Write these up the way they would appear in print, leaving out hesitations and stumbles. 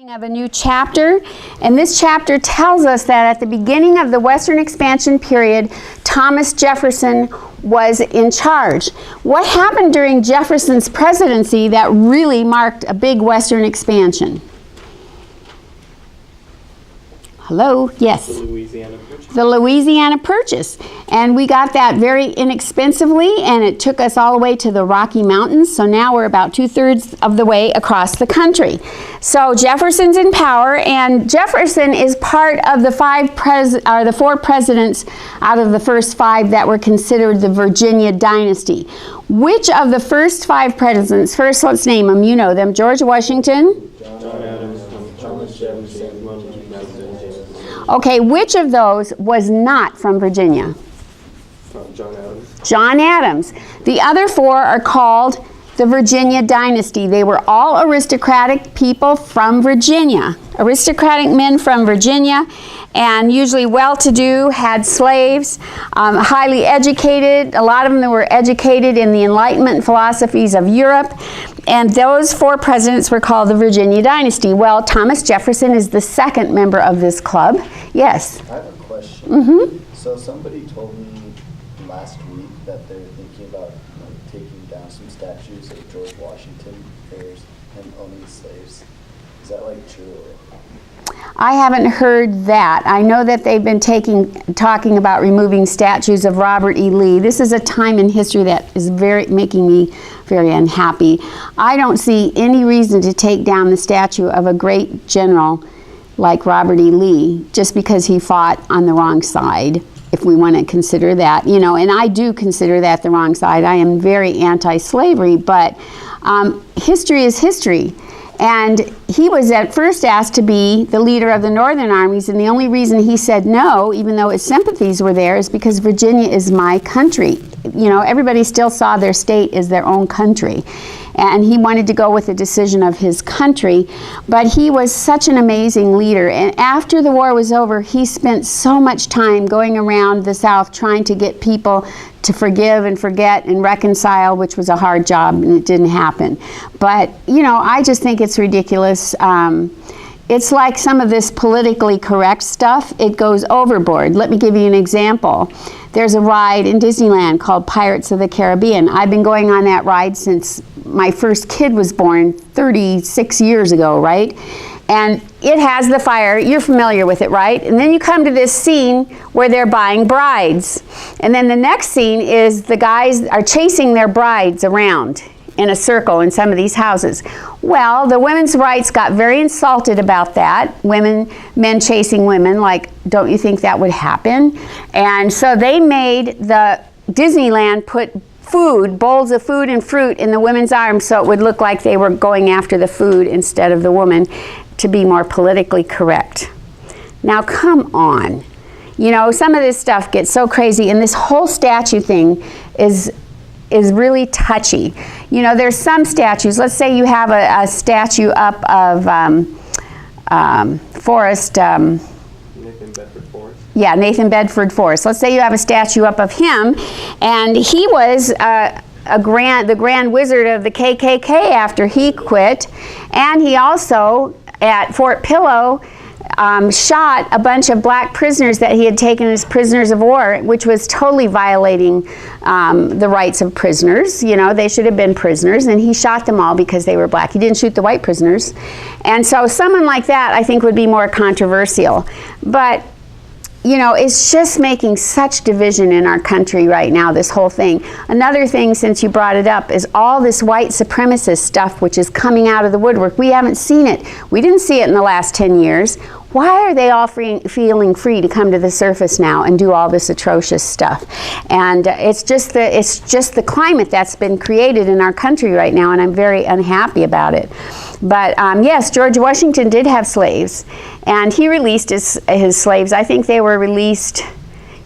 Of a new chapter, and this chapter tells us that at the beginning of the Western expansion period, Thomas Jefferson was in charge. What happened during Jefferson's presidency that really marked a big Western expansion? Hello? Yes. The Louisiana Purchase. The Louisiana Purchase. And we got that very inexpensively, and it took us all the way to the Rocky Mountains. So now we're about 2/3 of the way across the country. So Jefferson's in power, and Jefferson is part of the four presidents out of the first five that were considered the Virginia dynasty. Which of the first five presidents, first let's name them, you know them, George Washington? John Adams, Thomas Jefferson, Okay, which of those was not from Virginia? John Adams. John Adams. The other four are called the Virginia dynasty. They were all aristocratic people from Virginia. Aristocratic men from Virginia, and usually well-to-do, had slaves, highly educated. A lot of them were educated in the Enlightenment philosophies of Europe. And those four presidents were called the Virginia dynasty. Well, Thomas Jefferson is the second member of this club. Yes? I have a question. Mm-hmm. So somebody told me last week that they're thinking about taking down some statues of George Washington for him owning slaves. Is that true? I haven't heard that. I know that they've been talking about removing statues of Robert E. Lee. This is a time in history that is making me very unhappy. I don't see any reason to take down the statue of a great general like Robert E. Lee just because he fought on the wrong side, if we want to consider that. And I do consider that the wrong side. I am very anti-slavery, but history is history. And he was at first asked to be the leader of the Northern armies, and the only reason he said no, even though his sympathies were there, is because Virginia is my country. Everybody still saw their state as their own country. And he wanted to go with the decision of his country, but he was such an amazing leader. And after the war was over, he spent so much time going around the South trying to get people to forgive and forget and reconcile, which was a hard job, and it didn't happen. But, I just think it's ridiculous. It's like some of this politically correct stuff, it goes overboard. Let me give you an example. There's a ride in Disneyland called Pirates of the Caribbean. I've been going on that ride since my first kid was born 36 years ago, right? And it has the fire. You're familiar with it, right? And then you come to this scene where they're buying brides. And then the next scene is the guys are chasing their brides around in a circle in some of these houses. Well, the women's rights got very insulted about that. Men chasing women, don't you think that would happen? And so they made the Disneyland put bowls of food and fruit in the women's arms so it would look like they were going after the food instead of the woman, to be more politically correct. Now, come on. Some of this stuff gets so crazy, and this whole statue thing is really touchy. There's some statues. Let's say you have a statue up of Forrest. Nathan Bedford Forrest. Yeah, Nathan Bedford Forrest. Let's say you have a statue up of him, and he was the Grand Wizard of the KKK after he quit, and he also at Fort Pillow shot a bunch of black prisoners that he had taken as prisoners of war, which was totally violating the rights of prisoners. They should have been prisoners, and he shot them all because they were black. He didn't shoot the white prisoners. And so someone like that, I think, would be more controversial. But it's just making such division in our country right now, this whole thing. Another thing, since you brought it up, is all this white supremacist stuff which is coming out of the woodwork. We haven't seen it. We didn't see it in the last 10 years. Why are they all feeling free to come to the surface now and do all this atrocious stuff? And it's just the climate that's been created in our country right now, and I'm very unhappy about it. But yes, George Washington did have slaves, and he released his slaves. I think they were released.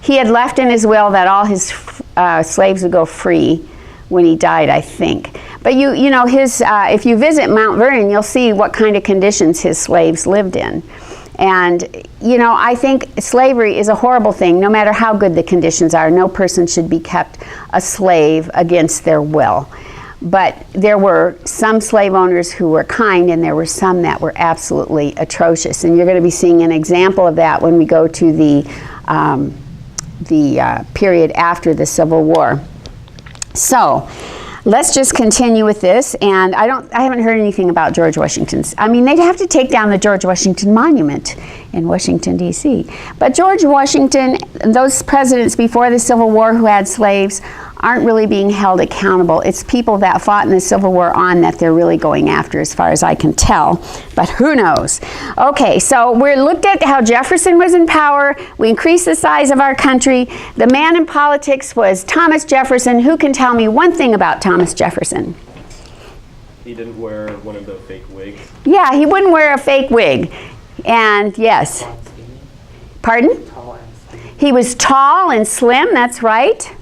He had left in his will that all his slaves would go free when he died, I think. But if you visit Mount Vernon, you'll see what kind of conditions his slaves lived in. And, I think slavery is a horrible thing. No matter how good the conditions are, no person should be kept a slave against their will. But there were some slave owners who were kind, and there were some that were absolutely atrocious. And you're going to be seeing an example of that when we go to the period after the Civil War. So let's just continue with this. And I haven't heard anything about George Washington's. I mean, they'd have to take down the George Washington Monument in Washington, D.C. But George Washington, those presidents before the Civil War who had slaves, aren't really being held accountable. It's people that fought in the Civil War on that they're really going after, as far as I can tell. But who knows? Okay, so we looked at how Jefferson was in power. We increased the size of our country. The man in politics was Thomas Jefferson. Who can tell me one thing about Thomas Jefferson? He didn't wear one of the fake wigs. Yeah, he wouldn't wear a fake wig. And yes. Pardon? He was tall and slim, that's right.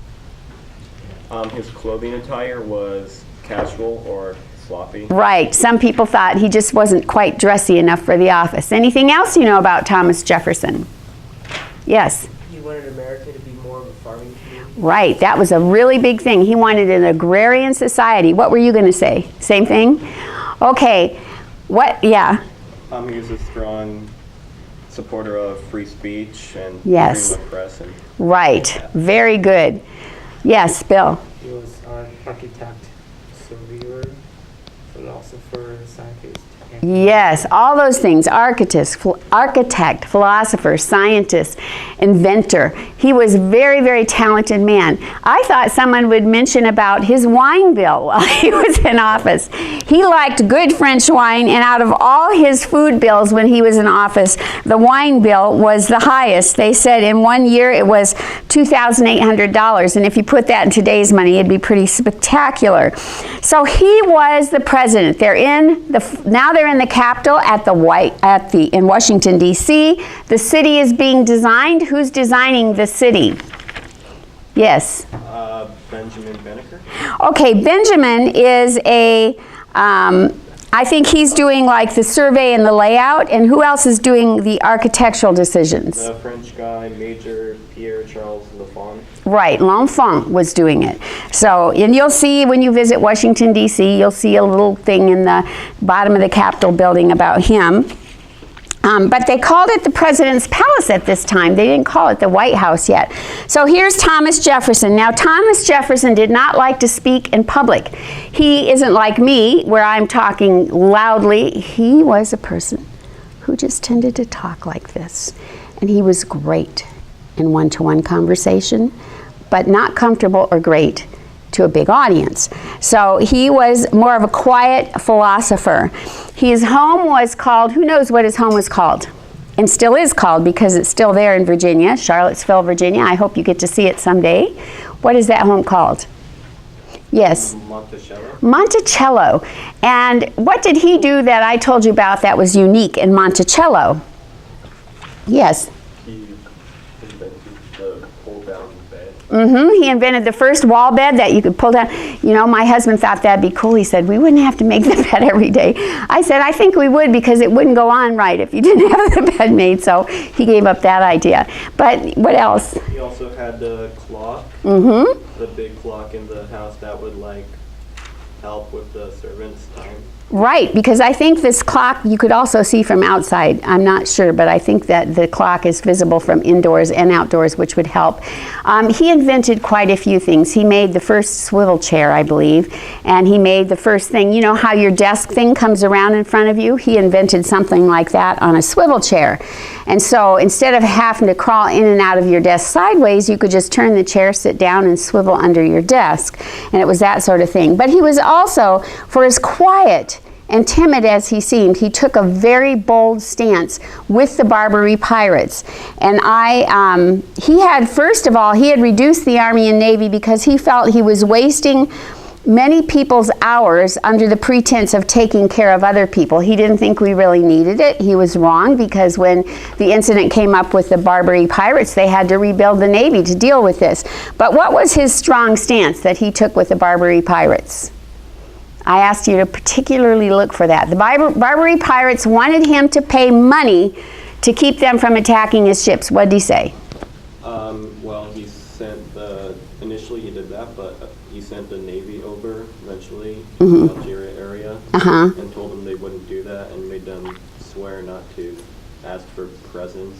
His clothing attire was casual or sloppy. Right. Some people thought he just wasn't quite dressy enough for the office. Anything else you know about Thomas Jefferson? Yes. He wanted America to be more of a farming community. Right. That was a really big thing. He wanted an agrarian society. What were you going to say? Same thing? Okay. What? Yeah. He was a strong supporter of free speech and Yes. freedom of press. And Right. Very good. Yes, Bill. He was an architect, surveyor, philosopher, scientist. Yes, all those things. Architect, philosopher, scientist, inventor. He was a very, very talented man. I thought someone would mention about his wine bill while he was in office. He liked good French wine, and out of all his food bills when he was in office, the wine bill was the highest. They said in 1 year it was $2,800, and if you put that in today's money, it'd be pretty spectacular. So he was the president. Now they're in the Capitol in Washington, D.C. The city is being designed. Who's designing the city? Yes. Benjamin Banneker. Okay, Benjamin is I think he's doing like the survey and the layout, and who else is doing the architectural decisions? The French guy, Major Pierre Charles Lafont. Right, L'Enfant was doing it. So, and you'll see when you visit Washington, D.C., you'll see a little thing in the bottom of the Capitol building about him. But they called it the President's Palace at this time. They didn't call it the White House yet. So here's Thomas Jefferson. Now, Thomas Jefferson did not like to speak in public. He isn't like me, where I'm talking loudly. He was a person who just tended to talk like this. And he was great in one-to-one conversation, but not comfortable or great to a big audience. So he was more of a quiet philosopher. His home was called, who knows what his home was called? And still is called, because it's still there in Virginia, Charlottesville, Virginia. I hope you get to see it someday. What is that home called? Yes. Monticello. Monticello. And what did he do that I told you about that was unique in Monticello? Yes. He invented the pull-down bed. He invented the first wall bed that you could pull down. You know, my husband thought that'd be cool. He said, we wouldn't have to make the bed every day. I said, I think we would, because it wouldn't go on right if you didn't have the bed made. So he gave up that idea. But what else? He also had the clock, the big clock in the house that would like help with the servants' time. Right, because I think this clock you could also see from outside. I'm not sure, but I think that the clock is visible from indoors and outdoors, which would help. He invented quite a few things. He made the first swivel chair, I believe, and he made the first thing, you know how your desk thing comes around in front of you? He invented something like that on a swivel chair. And so instead of having to crawl in and out of your desk sideways, you could just turn the chair, sit down, and swivel under your desk. And it was that sort of thing. But he was also, for as quiet and timid as he seemed, he took a very bold stance with the Barbary pirates. And he had, first of all, he had reduced the Army and Navy because he felt he was wasting many people's hours under the pretense of taking care of other people. He didn't think we really needed it. He was wrong, because when the incident came up with the Barbary pirates, they had to rebuild the Navy to deal with this. But what was his strong stance that he took with the Barbary pirates? I asked you to particularly look for that. The Barbary pirates wanted him to pay money to keep them from attacking his ships. What did he say? Well, he sent initially he did that, but he sent the Navy over eventually Algeria area, Uh-huh. and told them they wouldn't do that, and made them swear not to ask for presents.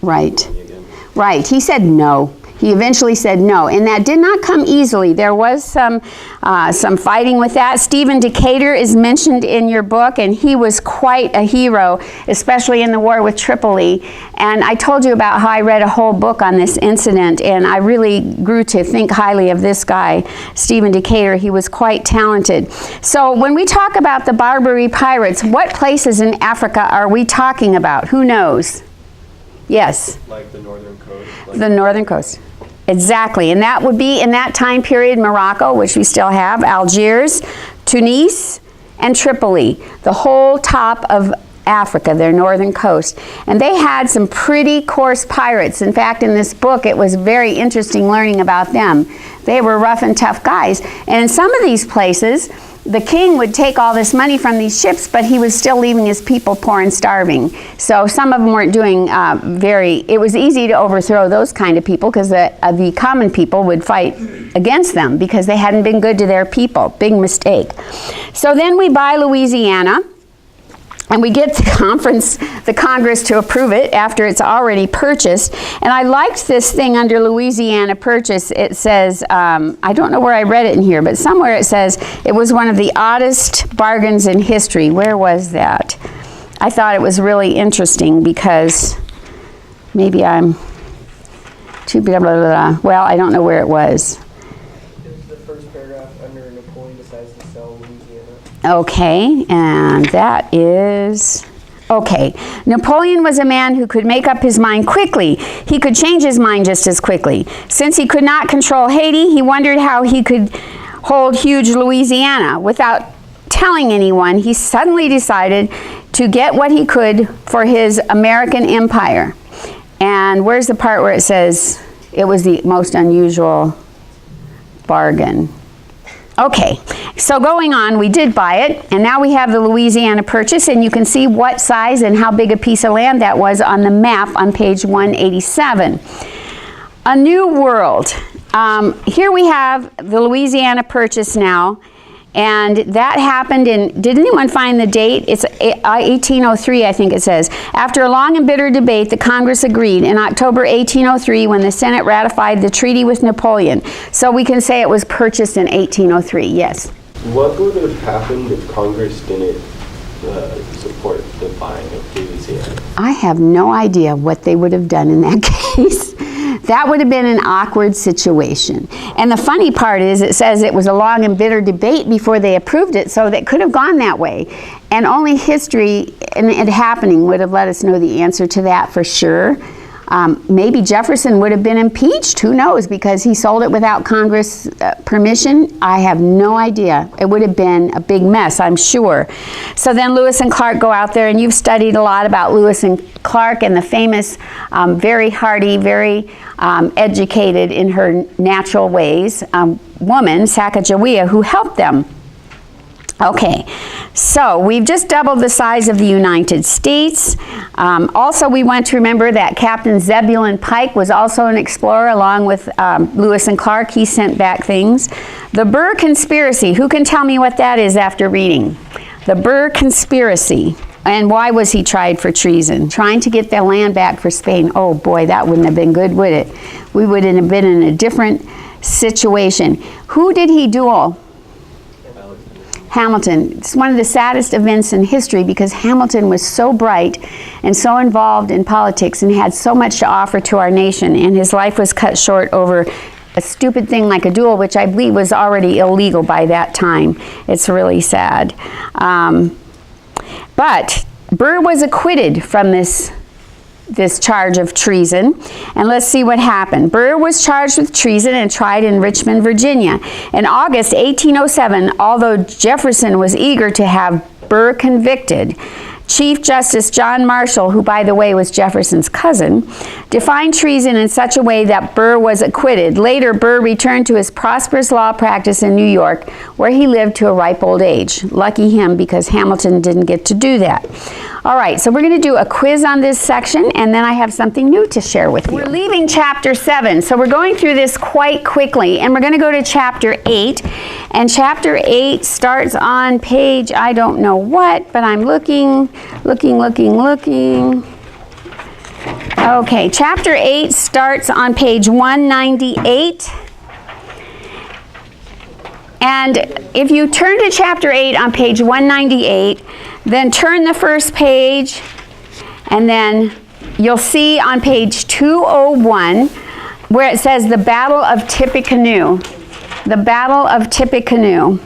Right. Money again. Right. He said no. He eventually said no, and that did not come easily. There was some fighting with that. Stephen Decatur is mentioned in your book, and he was quite a hero, especially in the war with Tripoli. And I told you about how I read a whole book on this incident, and I really grew to think highly of this guy, Stephen Decatur. He was quite talented. So when we talk about the Barbary pirates, what places in Africa are we talking about? Who knows? Yes. Like the northern coast. Like The northern coast. Exactly. And that would be in that time period Morocco, which we still have, Algiers, Tunis, and Tripoli. The whole top of Africa, their northern coast. And they had some pretty coarse pirates. In fact, in this book, it was very interesting learning about them. They were rough and tough guys. And in some of these places, the king would take all this money from these ships, but he was still leaving his people poor and starving. So some of them weren't doing it was easy to overthrow those kind of people because the common people would fight against them because they hadn't been good to their people. Big mistake. So then we buy Louisiana. And we get the Congress to approve it after it's already purchased. And I liked this thing under Louisiana Purchase. It says, I don't know where I read it in here, but somewhere it says it was one of the oddest bargains in history. Where was that? I thought it was really interesting because maybe I'm too blah, blah, blah, blah. Well, I don't know where it was. It was the first paragraph under Napoleon decides to sell Louisiana. Okay, and that is, okay. Napoleon was a man who could make up his mind quickly. He could change his mind just as quickly. Since he could not control Haiti, he wondered how he could hold huge Louisiana. Without telling anyone, he suddenly decided to get what he could for his American empire. And where's the part where it says it was the most unusual bargain? Okay, so going on, we did buy it, and now we have the Louisiana Purchase, and you can see what size and how big a piece of land that was on the map on page 187. A new world. Here we have the Louisiana Purchase now, and that happened in, did anyone find the date? It's 1803, I think it says. After a long and bitter debate, the Congress agreed in October 1803 when the Senate ratified the treaty with Napoleon. So we can say it was purchased in 1803, yes. What would have happened if Congress didn't support the buying of Louisiana? I have no idea what they would have done in that case. That would have been an awkward situation. And the funny part is it says it was a long and bitter debate before they approved it, so that could have gone that way. And only history and it happening would have let us know the answer to that for sure. Maybe Jefferson would have been impeached, who knows, because he sold it without Congress permission. I have no idea. It would have been a big mess, I'm sure. So then Lewis and Clark go out there, and you've studied a lot about Lewis and Clark and the famous, very hardy, very educated in her natural ways, woman, Sacagawea, who helped them. Okay, so we've just doubled the size of the United States. Also, we want to remember that Captain Zebulon Pike was also an explorer along with Lewis and Clark. He sent back things. The Burr Conspiracy. Who can tell me what that is after reading? The Burr Conspiracy. And why was he tried for treason? Trying to get the land back for Spain. Oh boy, that wouldn't have been good, would it? We would have been in a different situation. Who did he duel? Hamilton. It's one of the saddest events in history because Hamilton was so bright and so involved in politics and had so much to offer to our nation, and his life was cut short over a stupid thing like a duel, which I believe was already illegal by that time. It's really sad. But Burr was acquitted from this charge of treason. And let's see what happened. Burr was charged with treason and tried in Richmond, Virginia. In August 1807, although Jefferson was eager to have Burr convicted, Chief Justice John Marshall, who by the way was Jefferson's cousin, defined treason in such a way that Burr was acquitted. Later, Burr returned to his prosperous law practice in New York, where he lived to a ripe old age. Lucky him, because Hamilton didn't get to do that. All right, so we're going to do a quiz on this section, and then I have something new to share with you. We're leaving chapter 7, so we're going through this quite quickly, and we're going to go to chapter 8. And chapter 8 starts on page, I don't know what, but I'm looking. Okay, chapter 8 starts on page 198. And if you turn to chapter 8 on page 198, then turn the first page, and then you'll see on page 201 where it says the Battle of Tippecanoe. The Battle of Tippecanoe.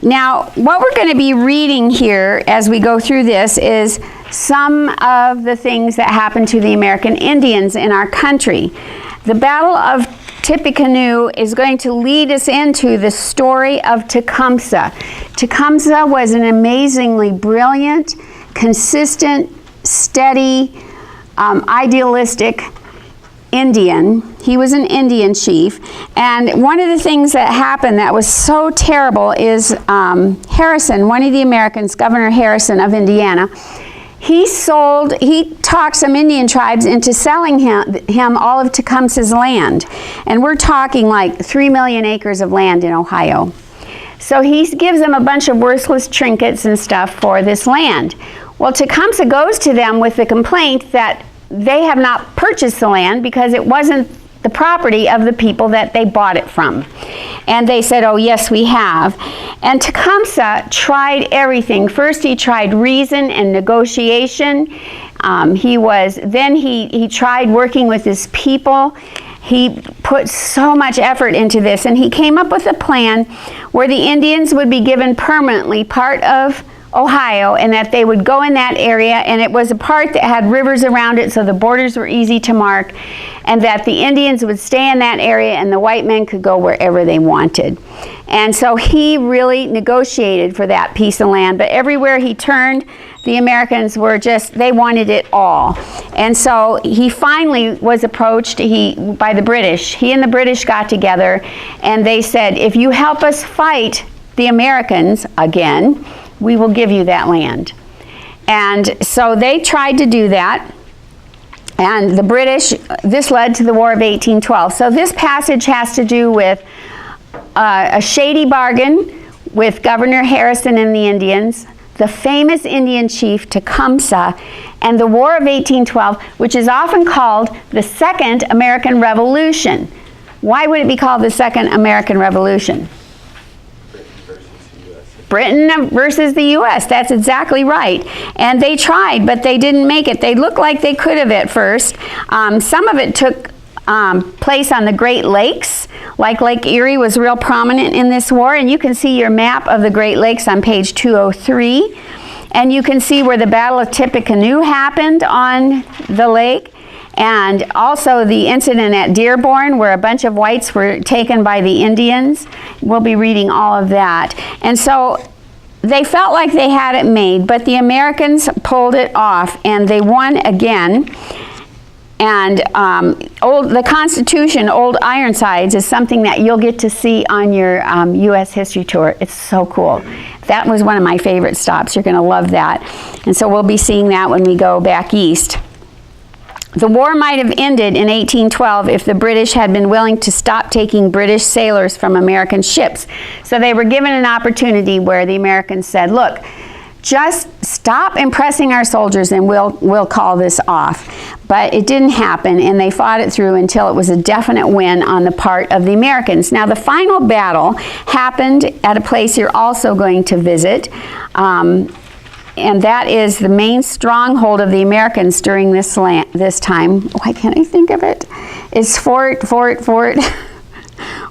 Now, what we're going to be reading here as we go through this is some of the things that happened to the American Indians in our country. The Battle of Tippecanoe is going to lead us into the story of Tecumseh. Tecumseh was an amazingly brilliant, consistent, steady, idealistic Indian. He was an Indian chief, and one of the things that happened that was so terrible is Harrison, one of the Americans, Governor Harrison of Indiana, he talked some Indian tribes into selling him all of Tecumseh's land. And we're talking like 3 million acres of land in Ohio. So he gives them a bunch of worthless trinkets and stuff for this land. Well, Tecumseh goes to them with the complaint that they have not purchased the land because it wasn't the property of the people that they bought it from. And they said, oh yes, we have. And Tecumseh tried everything. First he tried reason and negotiation. He tried working with his people. He put so much effort into this, and he came up with a plan where the Indians would be given permanently part of Ohio, and that they would go in that area, and it was a part that had rivers around it, so the borders were easy to mark, and that the Indians would stay in that area and the white men could go wherever they wanted. And so he really negotiated for that piece of land, but everywhere he turned, the Americans were they wanted it all. And so he finally was approached by the British. He and the British got together, and they said, if you help us fight the Americans again, we will give you that land. And so they tried to do that, and the British, this led to the War of 1812. So this passage has to do with a shady bargain with Governor Harrison and the Indians, the famous Indian chief Tecumseh, and the War of 1812, which is often called the Second American Revolution. Why would it be called the Second American Revolution? Britain versus the U.S. That's exactly right. And they tried, but they didn't make it. They looked like they could have at first. Some of it took place on the Great Lakes, like Lake Erie was real prominent in this war. And you can see your map of the Great Lakes on page 203. And you can see where the Battle of Tippecanoe happened on the lake. And also the incident at Dearborn, where a bunch of whites were taken by the Indians. We'll be reading all of that. And so they felt like they had it made, but the Americans pulled it off, and they won again. And the Constitution, Old Ironsides, is something that you'll get to see on your U.S. history tour. It's so cool. That was one of my favorite stops. You're going to love that. And so we'll be seeing that when we go back east. The war might have ended in 1812 if the British had been willing to stop taking British sailors from American ships. So they were given an opportunity where the Americans said, look, just stop impressing our soldiers and we'll call this off. But it didn't happen, and they fought it through until it was a definite win on the part of the Americans. Now the final battle happened at a place you're also going to visit. And that is the main stronghold of the Americans during this time. Why can't I think of it? It's Fort.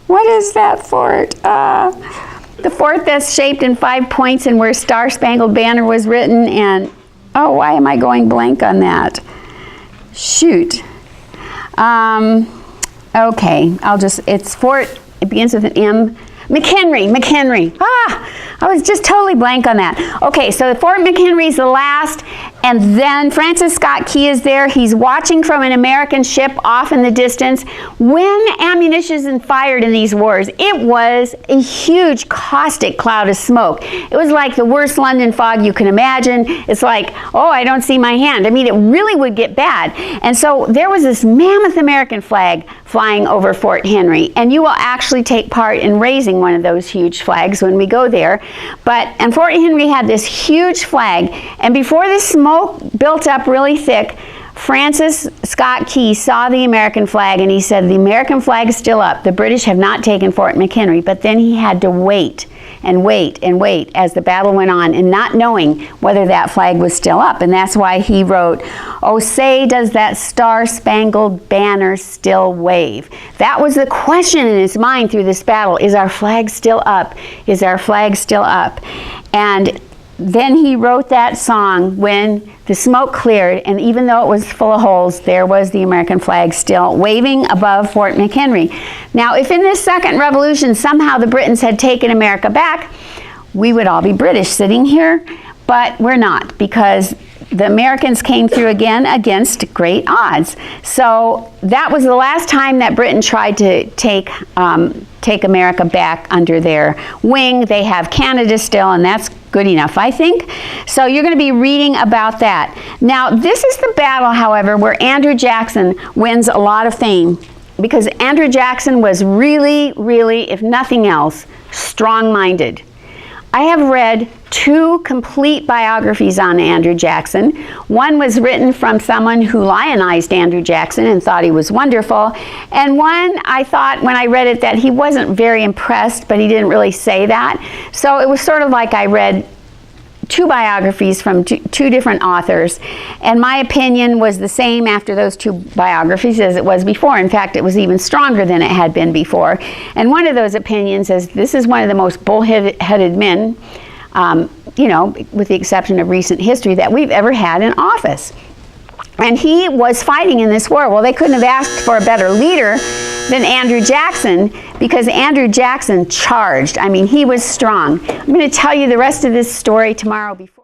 What is that fort? The fort that's shaped in 5 points and where Star Spangled Banner was written. And, oh, why am I going blank on that? Shoot. Okay, it's Fort, it begins with an M. McHenry. I was just totally blank on that. Okay, so Fort McHenry's the last, and then Francis Scott Key is there. He's watching from an American ship off in the distance. When ammunition is fired in these wars, it was a huge caustic cloud of smoke. It was like the worst London fog you can imagine. It's like, oh, I don't see my hand. I mean, it really would get bad. And so there was this mammoth American flag flying over Fort Henry, and you will actually take part in raising one of those huge flags when we go there. And Fort Henry had this huge flag, and before the smoke built up really thick, Francis Scott Key saw the American flag, and he said, the American flag is still up. The British have not taken Fort McHenry. But then he had to wait and wait and wait as the battle went on, and not knowing whether that flag was still up. And that's why he wrote, "Oh, say, does that star-spangled banner still wave?" That was the question in his mind through this battle. Is our flag still up? Is our flag still up? And then he wrote that song when the smoke cleared, and even though it was full of holes, there was the American flag still waving above Fort McHenry. Now, if in this second revolution somehow the Britons had taken America back, we would all be British sitting here, but we're not, because the Americans came through again against great odds. So that was the last time that Britain tried to take America back under their wing. They have Canada still, and that's good enough, I think. So you're going to be reading about that. Now, this is the battle, however, where Andrew Jackson wins a lot of fame, because Andrew Jackson was really, really, if nothing else, strong-minded. I have read 2 complete biographies on Andrew Jackson. One was written from someone who lionized Andrew Jackson and thought he was wonderful. And one, I thought when I read it that he wasn't very impressed, but he didn't really say that. So it was sort of like I read 2 biographies from two different authors, and my opinion was the same after those 2 biographies as it was before. In fact, it was even stronger than it had been before. And one of those opinions is this is one of the most bull-headed men, you know, with the exception of recent history, that we've ever had in office. And he was fighting in this war. Well, they couldn't have asked for a better leader than Andrew Jackson, because Andrew Jackson charged. I mean, he was strong. I'm going to tell you the rest of this story tomorrow before